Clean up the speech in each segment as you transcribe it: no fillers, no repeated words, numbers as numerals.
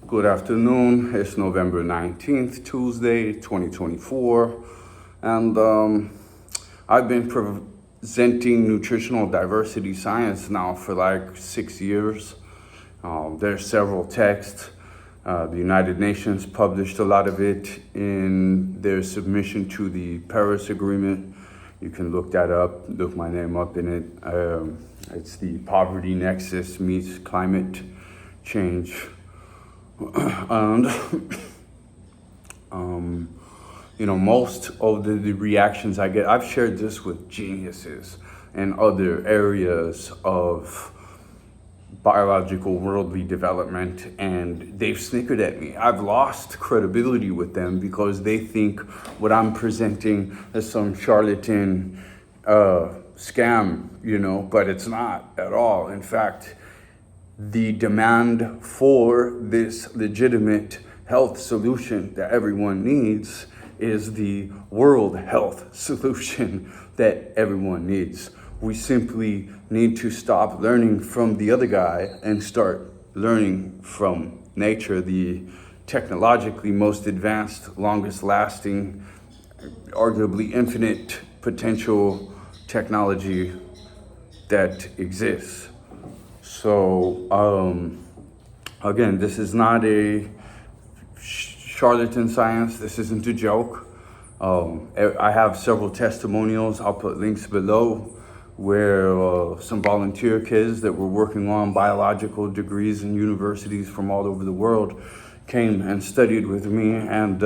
Good afternoon. It's November 19th, Tuesday, 2024. And I've been presenting nutritional diversity science now for like 6 years. There's several texts. The United Nations published a lot of it in their submission to the Paris Agreement. You can look that up, look my name up in it. It's the Poverty Nexus meets Climate Change. And most of the reactions I get, I've shared this with geniuses in other areas of biological worldly development, and they've snickered at me. I've lost credibility with them because they think what I'm presenting is some charlatan scam, but it's not at all. In fact, the demand for this legitimate health solution that everyone needs is the world health solution that everyone needs. We simply need to stop learning from the other guy and start learning from nature, the technologically most advanced, longest lasting, arguably infinite potential technology that exists. So, again, this is not a charlatan science. This isn't a joke. I have several testimonials. I'll put links below where some volunteer kids that were working on biological degrees in universities from all over the world came and studied with me and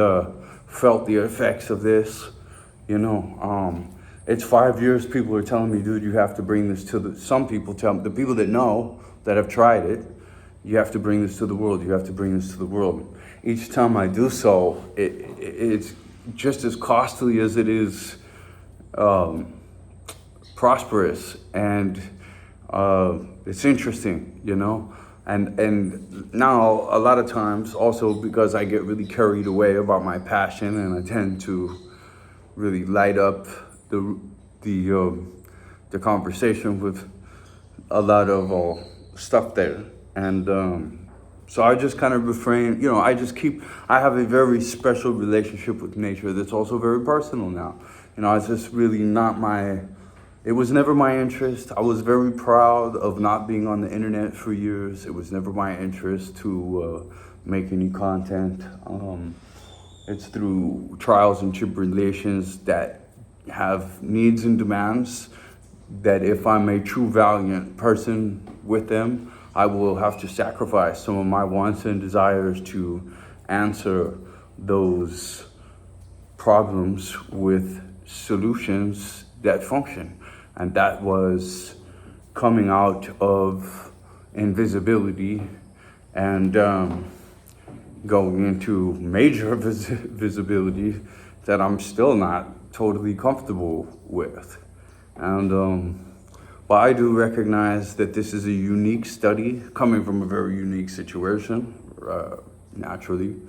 felt the effects of this. It's 5 years. People are telling me, dude, you have to bring this to some people tell me, the people that know, that have tried it, you have to bring this to the world. You have to bring this to the world. Each time I do so, it's just as costly as it is prosperous, and it's interesting, And now a lot of times, also because I get really carried away about my passion, and I tend to really light up the conversation with a lot of stuff there, and so I just kind of refrain. I have a very special relationship with nature that's also very personal now. It's just really not it was never my interest. I was very proud of not being on the internet for years. It was never my interest to make any content. It's through trials and tribulations that have needs and demands that if I'm a true valiant person with them, I will have to sacrifice some of my wants and desires to answer those problems with solutions that function. And that was coming out of invisibility and going into major visibility that I'm still not totally comfortable with. But I do recognize that this is a unique study coming from a very unique situation, naturally.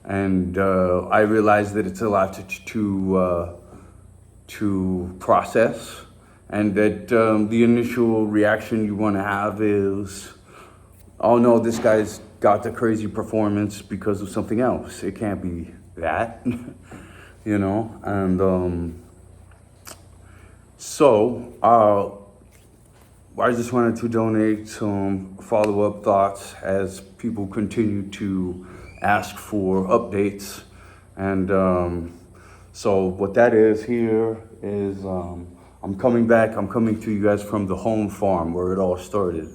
And I realize that it's a lot to process, and that the initial reaction you want to have is, oh no, this guy's got the crazy performance because of something else. It can't be that, and so I just wanted to donate some follow-up thoughts as people continue to ask for updates. And so what that is here is I'm coming to you guys from the home farm where it all started.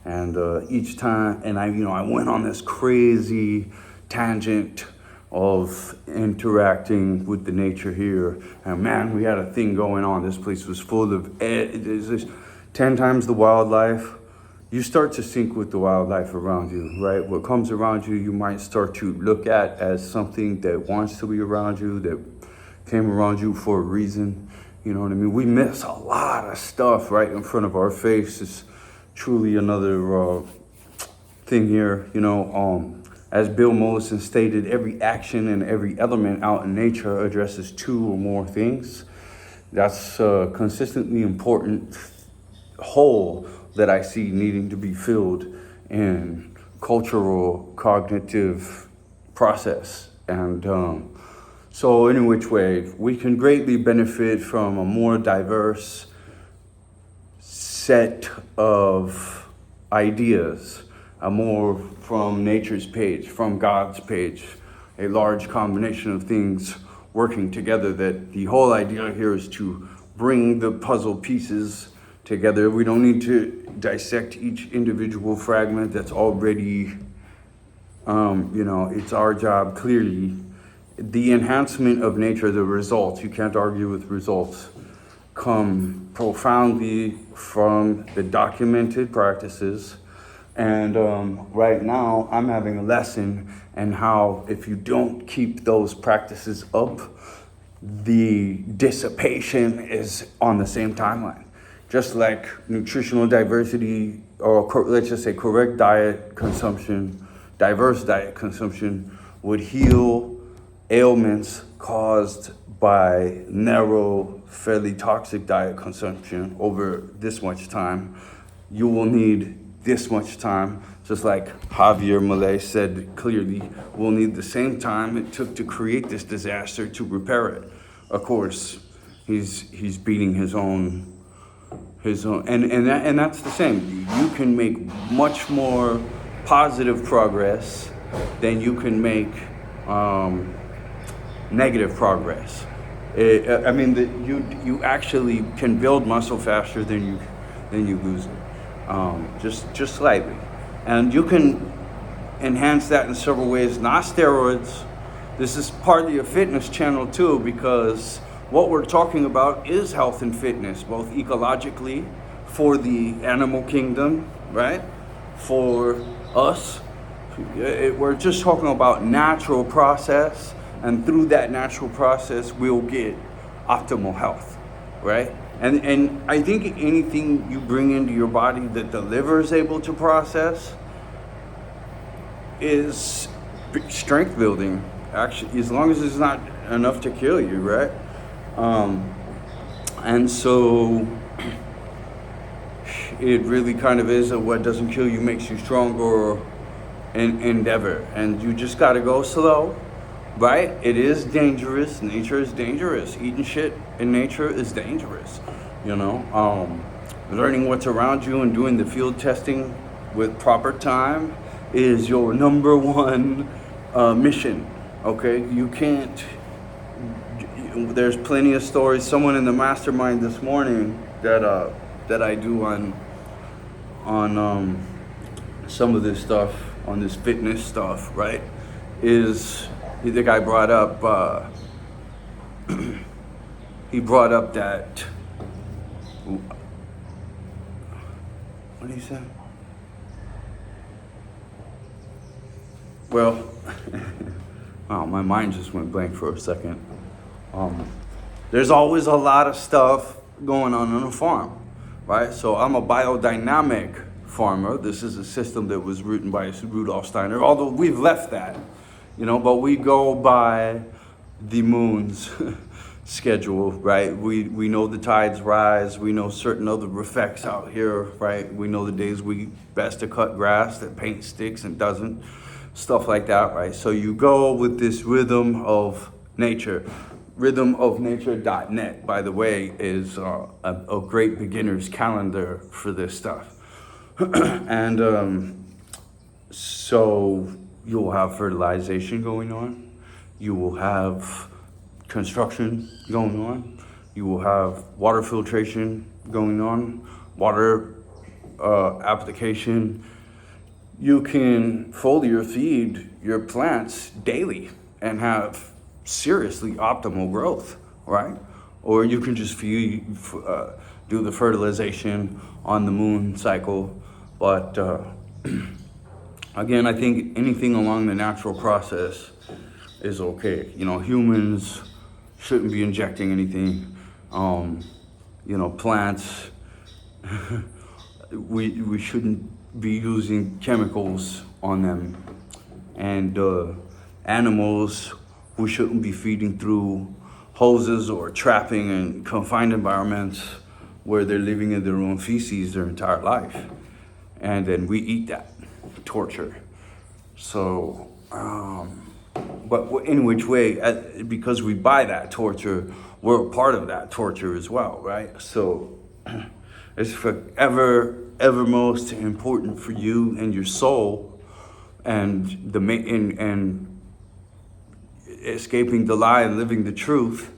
And each time, and I went on this crazy tangent of interacting with the nature here. And man, we had a thing going on. This place was full of, there's this 10 times the wildlife. You start to sync with the wildlife around you, right? What comes around you, you might start to look at as something that wants to be around you, that came around you for a reason. You know what I mean? We miss a lot of stuff right in front of our face. It's truly another thing here, As Bill Mollison stated, every action and every element out in nature addresses two or more things. That's a consistently important hole that I see needing to be filled in cultural cognitive process. And so in which way, we can greatly benefit from a more diverse set of ideas, more from nature's page, from God's page, a large combination of things working together. That the whole idea here is to bring the puzzle pieces together. We don't need to dissect each individual fragment that's already, it's our job clearly. The enhancement of nature, the results, you can't argue with results, come profoundly from the documented practices. And right now I'm having a lesson in how if you don't keep those practices up, the dissipation is on the same timeline. Just like nutritional diversity, or let's just say correct diet consumption, diverse diet consumption would heal ailments caused by narrow, fairly toxic diet consumption over this much time. You will need this much time, just like Javier Milei said clearly, we'll need the same time it took to create this disaster to repair it. Of course, he's beating his own, and that's the same. You can make much more positive progress than you can make negative progress. You actually can build muscle faster than you lose it, just slightly, and you can enhance that in several ways. Not steroids. This is partly a fitness channel too, because what we're talking about is health and fitness, both ecologically, for the animal kingdom, right? For us, we're just talking about natural process, and through that natural process, we'll get optimal health, right? And I think anything you bring into your body that the liver is able to process is strength building, actually, as long as it's not enough to kill you, right? And so it really kind of is what doesn't kill you makes you stronger endeavor. And you just got to go slow, right? It is dangerous. Nature is dangerous. Eating shit in nature is dangerous, learning what's around you and doing the field testing with proper time is your number one mission. Okay, you can't. There's plenty of stories. Someone in the mastermind this morning that I do on some of this stuff, on this fitness stuff, right? Is the guy brought up? He brought up that. What did he say? Well, oh, my mind just went blank for a second. There's always a lot of stuff going on a farm, right? So I'm a biodynamic farmer. This is a system that was written by Rudolf Steiner, although we've left that, but we go by the moon's schedule, right? We know the tides rise. We know certain other effects out here, right? We know the days we best to cut grass, that paint sticks and doesn't, stuff like that, right? So you go with this rhythm of nature. Rhythmofnature.net, by the way, is a great beginner's calendar for this stuff. And so you'll have fertilization going on. You will have construction going on. You will have water filtration going on, water application. You can foliar feed your plants daily and have seriously optimal growth, right? Or you can just do the fertilization on the moon cycle. But again, I think anything along the natural process is okay. Humans shouldn't be injecting anything. Plants, we shouldn't be using chemicals on them. And animals, we shouldn't be feeding through hoses or trapping in confined environments where they're living in their own feces their entire life. And then we eat that torture. So, but in which way, because we buy that torture, we're a part of that torture as well, right? So it's forever, ever most important for you and your soul and and escaping the lie and living the truth,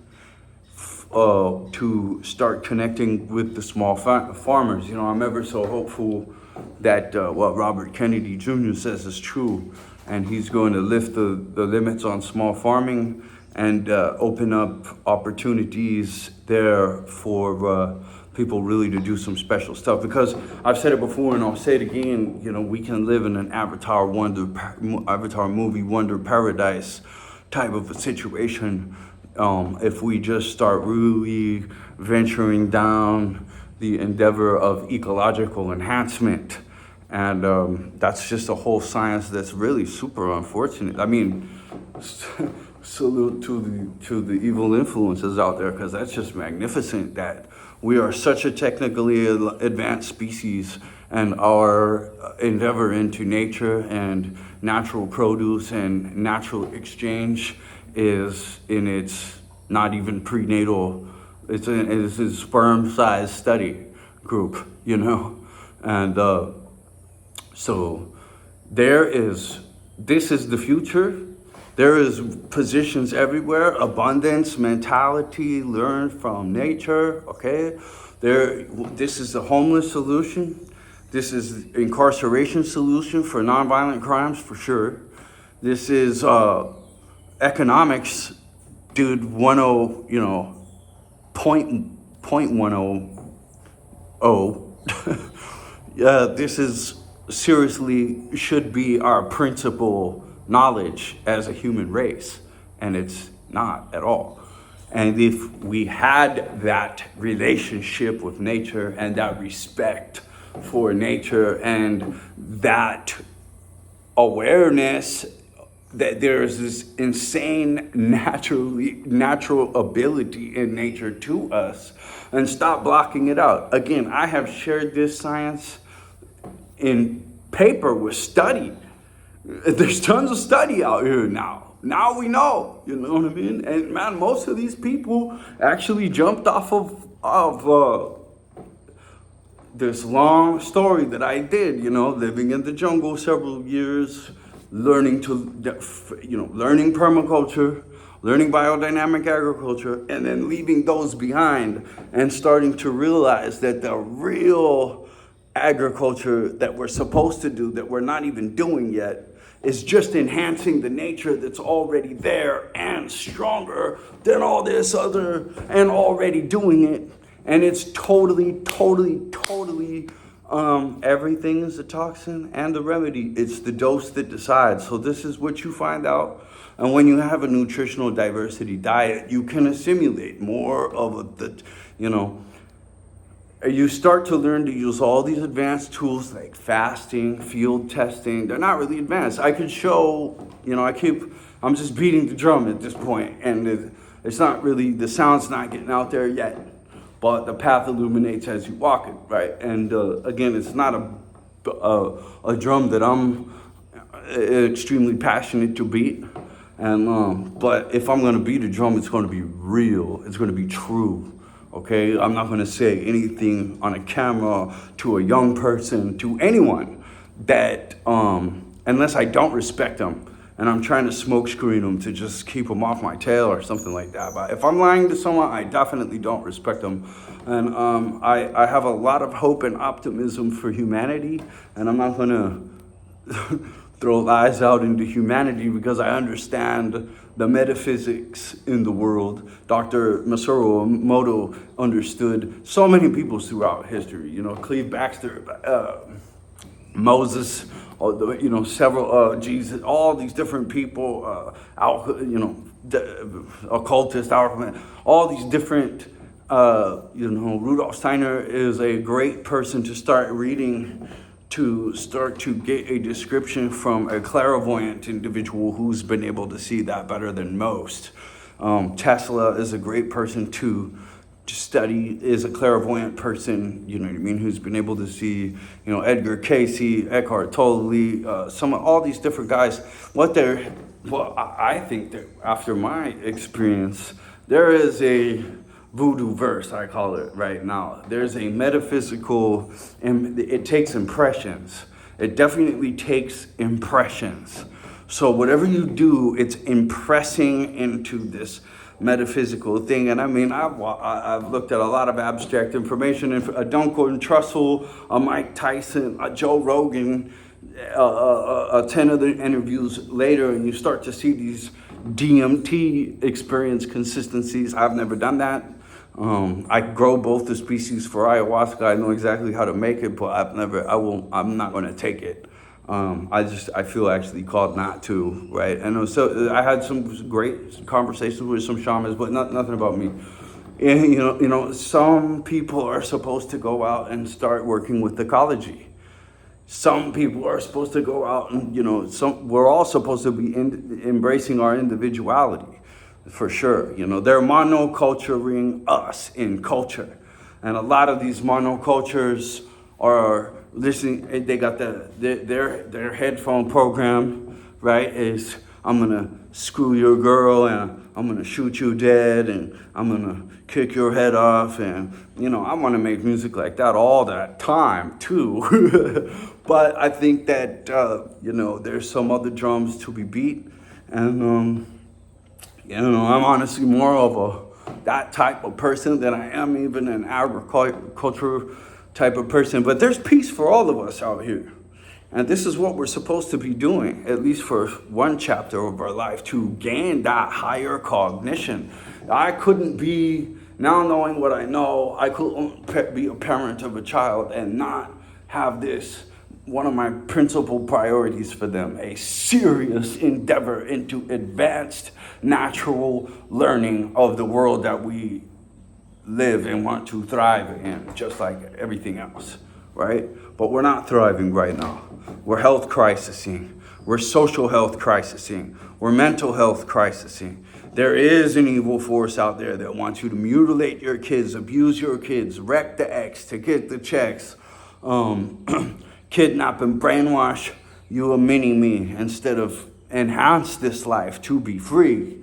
to start connecting with the small farmers. I'm ever so hopeful that what Robert Kennedy Jr. says is true, and he's going to lift the limits on small farming and open up opportunities there for people really to do some special stuff. Because I've said it before and I'll say it again, we can live in an Avatar movie wonder paradise type of a situation, if we just start really venturing down the endeavor of ecological enhancement. And that's just a whole science that's really super unfortunate. I mean, salute to the evil influences out there, because that's just magnificent that we are such a technically advanced species, and our endeavor into nature and natural produce and natural exchange is in its not even prenatal, it's a sperm-sized study group, and so this is the future. There is positions everywhere, abundance mentality, learn from nature, okay? This is the homeless solution. This is incarceration solution for nonviolent crimes, for sure. This is economics, dude, 0.100. Yeah, this is seriously should be our principal knowledge as a human race, and it's not at all. And if we had that relationship with nature and that respect for nature and that awareness that there's this insane natural ability in nature to us, and stop blocking it out. Again, I have shared this science in paper with study. There's tons of study out here now. Now we know, you know what I mean? And man, most of these people actually jumped off of this long story that I did, living in the jungle several years, learning permaculture, learning biodynamic agriculture, and then leaving those behind and starting to realize that the real agriculture that we're supposed to do, that we're not even doing yet, is just enhancing the nature that's already there and stronger than all this other and already doing it. And it's totally, everything is a toxin and the remedy. It's the dose that decides. So this is what you find out. And when you have a nutritional diversity diet, you can assimilate more of you start to learn to use all these advanced tools like fasting, field testing. They're not really advanced. I could show, I'm just beating the drum at this point, and it's not really, the sound's not getting out there yet, but the path illuminates as you walk it, right? And again, it's not a drum that I'm extremely passionate to beat. And but if I'm gonna beat a drum, it's gonna be real. It's gonna be true. Okay, I'm not gonna say anything on a camera to a young person, to anyone, that unless I don't respect them and I'm trying to smoke screen them to just keep them off my tail or something like that. But if I'm lying to someone, I definitely don't respect them. And I have a lot of hope and optimism for humanity, and I'm not gonna throw lies out into humanity because I understand the metaphysics in the world. Dr. Masaru Emoto understood so many people throughout history. Cleve Baxter, Moses, several Jesus, all these different people, occultist, alchemist, all these different. Rudolf Steiner is a great person to start reading, to start to get a description from a clairvoyant individual who's been able to see that better than most. Tesla is a great person to study, is a clairvoyant person, you know what I mean, who's been able to see, you know, Edgar Cayce, Eckhart Tolle, some of all these different guys, I think that after my experience, there is a voodoo verse, I call it right now. There's a metaphysical, and it takes impressions. It definitely takes impressions. So whatever you do, it's impressing into this metaphysical thing. And I mean, I've looked at a lot of abstract information, and a Duncan Trussell, a Mike Tyson, a Joe Rogan, 10 other interviews later, and you start to see these DMT experience consistencies. I've never done that. I grow both the species for ayahuasca. I know exactly how to make it, but I'm not going to take it. I feel actually called not to, right? And so I had some great conversations with some shamans, but nothing about me. And, you know, some people are supposed to go out and start working with ecology. Some people are supposed to go out and, you know, we're all supposed to be embracing our individuality, for sure. You know, they're monoculturing us in culture. And a lot of these monocultures are listening, they got their headphone program, right, is I'm gonna screw your girl, and I'm gonna shoot you dead, and I'm gonna kick your head off, and, you know, I wanna make music like that all that time too. But I think that, you know, there's some other drums to be beat, and, you know, I'm honestly more of that type of person than I am even an agriculture type of person. But there's peace for all of us out here. And this is what we're supposed to be doing, at least for one chapter of our life, to gain that higher cognition. I couldn't be, now knowing what I know, I couldn't be a parent of a child and not have this, one of my principal priorities for them, a serious endeavor into advanced natural learning of the world that we live and want to thrive in, just like everything else, right? But we're not thriving right now. We're health crisising. We're social health crisising. We're mental health crisising. There is an evil force out there that wants you to mutilate your kids, abuse your kids, wreck the ex to get the checks, kidnap and brainwash you a mini-me instead of enhance this life to be free.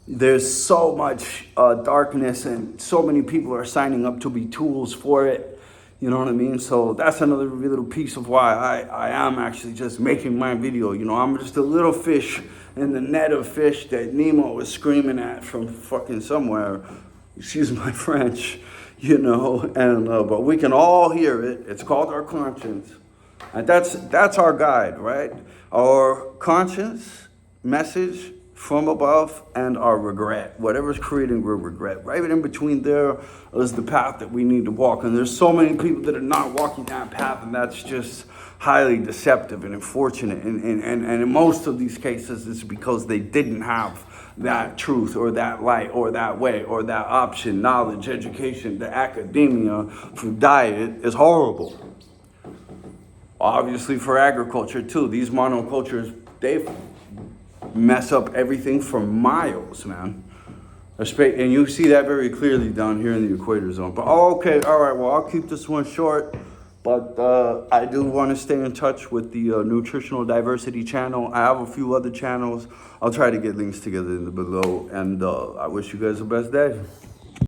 There's so much darkness, and so many people are signing up to be tools for it. You know what I mean? So that's another little piece of why I am actually just making my video. You know, I'm just a little fish in the net of fish that Nemo was screaming at from fucking somewhere. Excuse my French, you know, and but we can all hear it. It's called our conscience. And that's our guide, right? Our conscience, message from above, and our regret. Whatever's creating real regret. Right in between there is the path that we need to walk. And there's so many people that are not walking that path, and that's just highly deceptive and unfortunate. And in most of these cases, it's because they didn't have that truth or that light or that way or that option, knowledge, education. The academia for diet is horrible. Obviously for agriculture too. These monocultures, they mess up everything for miles, man. And you see that very clearly down here in the equator zone. But okay, all right, well, I'll keep this one short. But I do want to stay in touch with the Nutritional Diversity channel. I have a few other channels. I'll try to get links together in the below. And I wish you guys the best day.